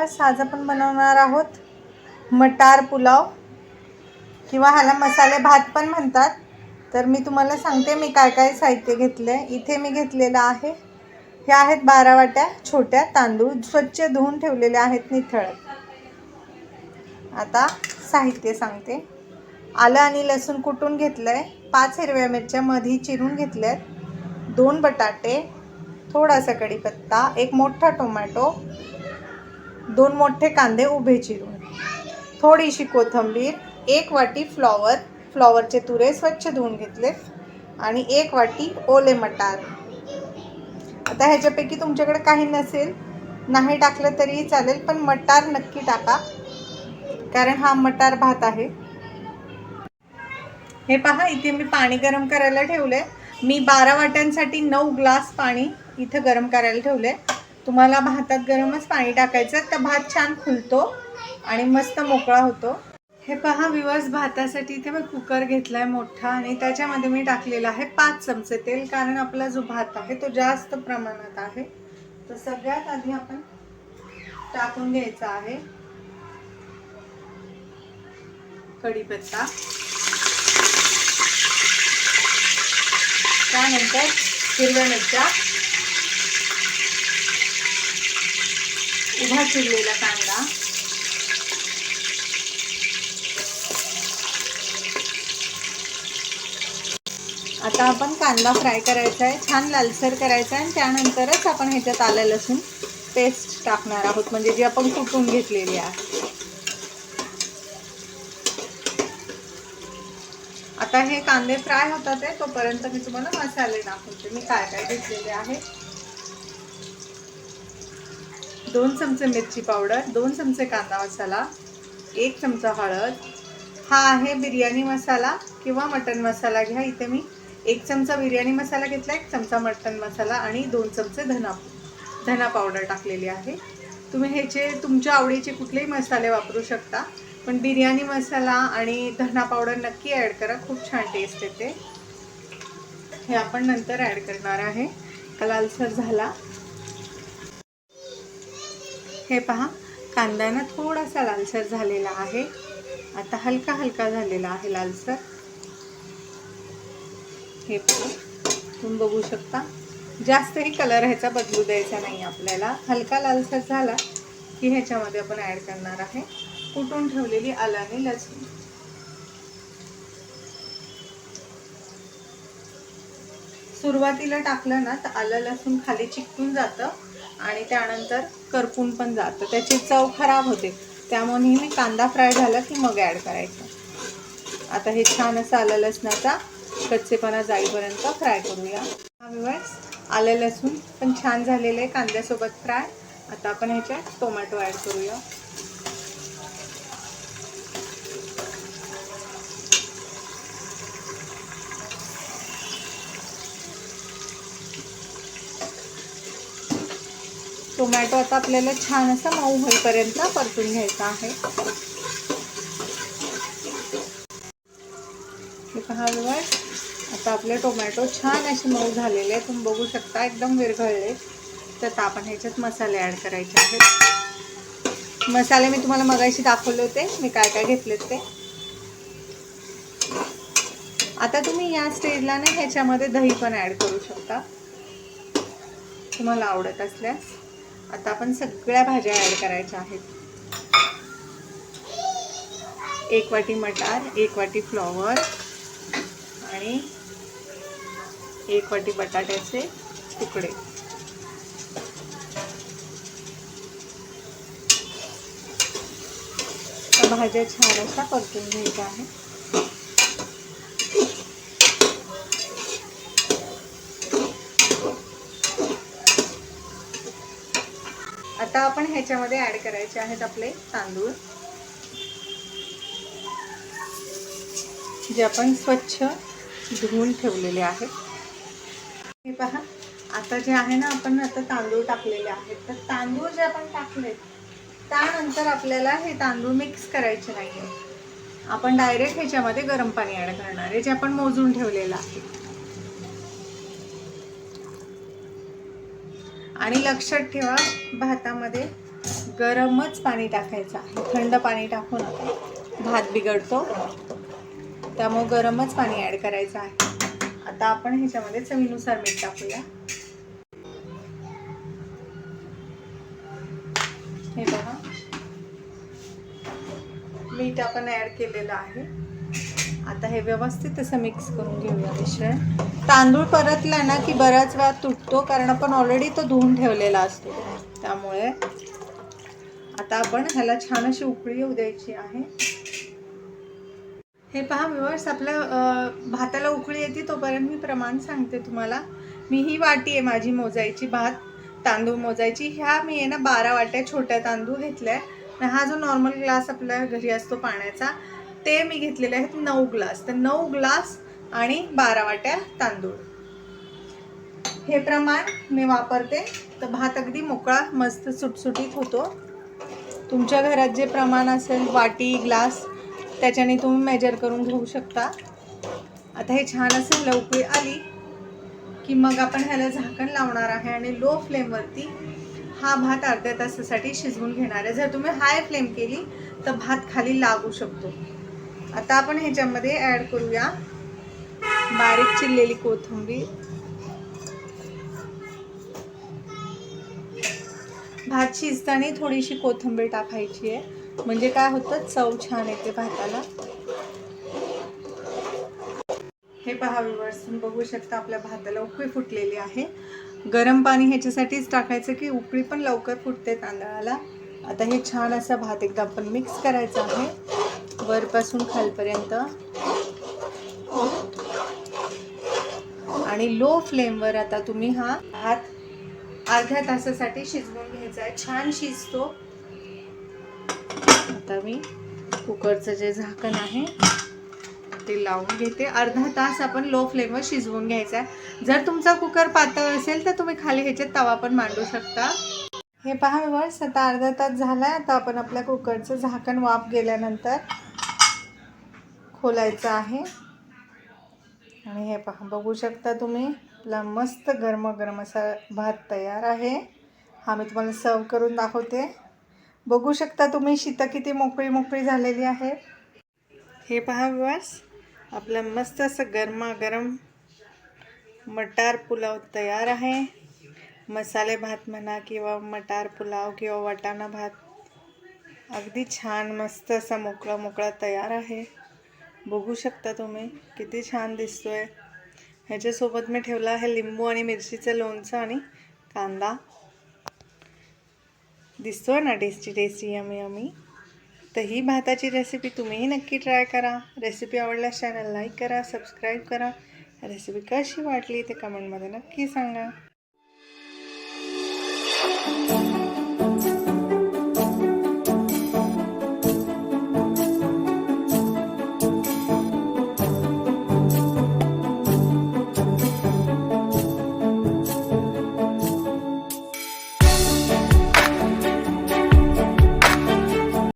Viewers, आज आपण बनवणार आहोत मटार पुलाव किंवा ह्याला मसाले भात पण म्हणतात। तर मी तुम्हाला सांगते मी काय काय साहित्य घेतले। इथे मी घेतलेला आहे, हे आहेत 12 वाट्या छोट्या तांदूळ, स्वच्छ धुवून ठेवलेले आहेत निथळत। आता साहित्य सांगते। आलं आणि लसूण कुटून घेतलंय, 5 हिरव्या मिरच्या मधी चिरून घेतल्यात, 2 बटाटे, थोडासा कढीपत्ता, 1 मोठा टोमॅटो, 2 मोठे कांदे उभे चिरून, थोडीशी कोथिंबीर, 1 वाटी फ्लॉवरचे तुरे स्वच्छ धुवून घेतले आणि 1 वाटी ओले मटार। आता ह्याच्यापैकी तुमच्याकडे काही नसेल, नाही टाकलं तरी चालेल, पण मटार नक्की टाका कारण हा मटार भात आहे। हे पहा, इथे मी पाणी गरम करायला ठेवले। मी 12 वाट्यांसाठी 9 ग्लास पाणी इथे गरम करायला ठेवले। तुम्हाला भातात गरमच पाणी टाकायचं, तर भात छान फुलतो आणि मस्त मोकळा होतो। हे पहा व्ह्यूअर्स, भातासाठी इथे मी कुकर घेतलाय मोठा आणि त्याच्यामध्ये मी टाकलेला आहे 5 चमचे तेल, कारण आपला जो भात आहे तो जास्त प्रमाणात आहे। तर सगळ्यात आधी आपण टाकून घ्यायचा आहे कढीपत्ता, त्यानंतर हिरव्या मिरच्या, उभा चिरलेला कांदा, आता आपण कांदा फ्राय करायचा आहे, छान लालसर करायचा आहे आणि त्यानंतरच आपण ह्याच्यात आलं लसूण पेस्ट टाकणार आहोत, म्हणजे जी आपण कुटून घेतलेली आहे। आता हे कांदे फ्राय होतात आहे, तोपर्यंत मी तुम्हाला मसाले दाखवते मी काय काय घेतलेले आहे। 2 चमचे मिरची पावडर, 2 चमचे कांदा मसाला, 1 चमचा हळद, हा आहे बिर्याणी मसाला किंवा मटन मसाला घ्या। इथे मी 1 चमचा बिर्याणी मसाला घेतला, 1 चमचा मटन मसाला आणि 2 चमचे धना पावडर टाकलेली आहे। तुम्ही ह्याचे तुमच्या आवडीचे कुठलेही मसाले वापरू शकता, पण बिर्याणी मसाला आणि धना पावडर नक्की ॲड करा, खूप छान टेस्ट येते। हे आपण नंतर ॲड करणार आहे। लालसर झाला, हे पहा कांदा ना थोडासा लालसर झालेला आहे, आता हलका हलका झालेला आहे लालसर। हे पहा, तुम्ही बघू शकता, जास्तही कलर ह्याचा बदलू द्यायचा नाही आपल्याला। हलका लालसर झाला की ह्याच्यामध्ये आपण ॲड करणार आहे कुटून ठेवलेली आलं आणि लसूण। सुरुवातीला टाकलं ना तर आलं लसूण खाली चिकटून जातं आणि त्यानंतर करपून पण जातं, त्याची चव खराब होते। त्यामुळे नेहमी कांदा फ्राय झाला की मग ॲड करायचं। आता हे छान असं आलं लसणाचा कच्चेपणा जाईपर्यंत फ्राय करूया। व्ह्यूअर्स, आलं लसूण पण छान झालेलं आहे कांद्यासोबत फ्राय। आता आपण ह्याच्यात टोमॅटो ॲड करूया। टोमॅटो आता आपल्याला छान असं मऊ होईपर्यंत परतून घ्यायचा आहे। हे पहा व्ह्यूअर्स, आता आपले टोमॅटो छान असे मऊ झालेले आहेत, तुम्ही बघू शकता एकदम विरघळले। तर आपण ह्याच्यात मसाले ॲड करायचे आहेत। मसाले मी तुम्हाला मगाशी दाखवले होते मी काय काय घेतलेत ते। आता तुम्ही या स्टेजला ना ह्याच्यामध्ये दही पण ॲड करू शकता तुम्हाला आवडत असल्यास। आता आपण सगळ्या भाज्या ॲड करायच्या आहेत। 1 वाटी मटार, 1 वाटी फ्लॉवर आणि 1 वाटी बटाट्याचे तुकडे। भाज्या छान अशा परतून घ्यायच्या आहे। आता आपण ह्याच्यामध्ये ॲड करायचे आहेत आपले तांदूळ, जे आपण स्वच्छ धुवून ठेवलेले आहेत। हे पहा, आता जे आहे ना आपण आता तांदूळ टाकलेले आहेत, तर तांदूळ जे आपण टाकले त्यानंतर आपल्याला हे तांदूळ मिक्स करायचे नाही आहे। आपण डायरेक्ट ह्याच्यामध्ये गरम पाणी ॲड करणार आहे, जे आपण मोजून ठेवलेलं आहे। आणि लक्षात ठेवा, भातामध्ये गरमच पाणी टाकायचं आहे, थंड पाणी टाकू नका, भात बिघडतो. त्यामुळे गरमच पाणी ॲड करायचं आहे. आता आपण ह्याच्यामध्ये चवीनुसार मीठ टाकूया. हे बघा, मीठ आपण ॲड केलेलं आहे. आता हे व्यवस्थित असं मिक्स करून घेऊया मिश्रण. तांदूळ परतला ना की बऱ्याच वेळा तुटतो, कारण आपण ऑलरेडी तो धुवून ठेवलेला असतो. त्यामुळे आता आपण ह्याला छान अशी उकळी येऊ द्यायची आहे. हे पहा व्ह्यूअर्स, आपल्या भाताला उकळी येते तोपर्यंत मी प्रमाण सांगते तुम्हाला. मी ही वाटी आहे माझी मोजायची, भात तांदूळ मोजायची. ह्या मी आहे ना 12 वाट्या छोट्या तांदूळ घेतल्या. हा जो नॉर्मल ग्लास आपल्या घरी असतो पाण्याचा, ते मी घेतलेले आहेत 9 ग्लास. तर 9 ग्लास आणि 12 वाट्या तांदूळ, हे प्रमाण मी वापरते. तर भात अगदी मोकळा मस्त सुटसुटीत होतो. तुमच्या घरात जे प्रमाण असेल वाटी ग्लास, त्याच्याने तुम्ही मेजर करून घेऊ शकता. आता हे छान असं उकळी आली की मग आपण ह्याला झाकण लावणार आहे आणि लो फ्लेमवरती हा भात अर्ध्या तासासाठी शिजवून घेणार आहे. जर तुम्ही हाय फ्लेम केली तर भात खाली लागू शकतो. आता आपण ह्याच्यामध्ये ॲड करूया बारीक चिरलेली कोथिंबीर. भात शिजताना थोडीशी कोथिंबीर टाकायची आहे, म्हणजे काय होतं, चव छान येते भाताला. हे पहा व्ह्यूअर्स, तुम्ही बघू शकता आपल्या भाताला उकळी फुटलेली आहे. गरम पाणी ह्याच्यासाठीच टाकायचं की उकळी पण लवकर फुटते तांदळाला. आता हे छान असा भात एकदा आपण मिक्स करायचा आहे वरपासून खालपर्यंत, आणि लो फ्लेमवर आता तुम्ही हा भात अर्ध्या तासासाठी शिजवून घ्यायचा आहे. छान शिजतो. आता मी कुकरचं जे झाकण आहे ते लावून घेते. अर्धा तास आपण लो फ्लेमवर शिजवून घ्यायचा आहे. जर तुमचा कुकर पातळ असेल तर तुम्ही खाली ह्याच्यात तवा पण मांडू शकता. हे पहा व्ह्यूअर्स, आता अर्धा तास झालाय. आता आपण आपल्या कुकरचं झाकण वाफ गेल्यानंतर खोलायचं आहे. आणि हे पहा, बघू शकता तुम्ही, आपला मस्त गरमागरम असा भात तयार आहे. हा मी तुम्हाला सर्व करून दाखवते. बघू शकता तुम्ही, शीतं किती मोकळी मोकळी झालेली आहे. हे पहा व्ह्यूअर्स, आपला मस्त असं गरमागरम मटार पुलाव तयार आहे. मसाले भात म्हणा किंवा मटार पुलाव किंवा वाटाणा भात, अगदी छान मस्त असा मोकळा मोकळा तयार आहे. बघू शकता तुम्ही किती छान दिसतोय. ह्याच्यासोबत मी ठेवला आहे लिंबू आणि मिरचीचं लोणचं आणि कांदा. दिसतोय ना टेस्टी टेस्टी, यमी यमी. तर ही भाताची रेसिपी तुम्हीही नक्की ट्राय करा. रेसिपी आवडल्यास चॅनल लाईक करा, सबस्क्राईब करा. रेसिपी कशी वाटली ते कमेंटमध्ये नक्की सांगा.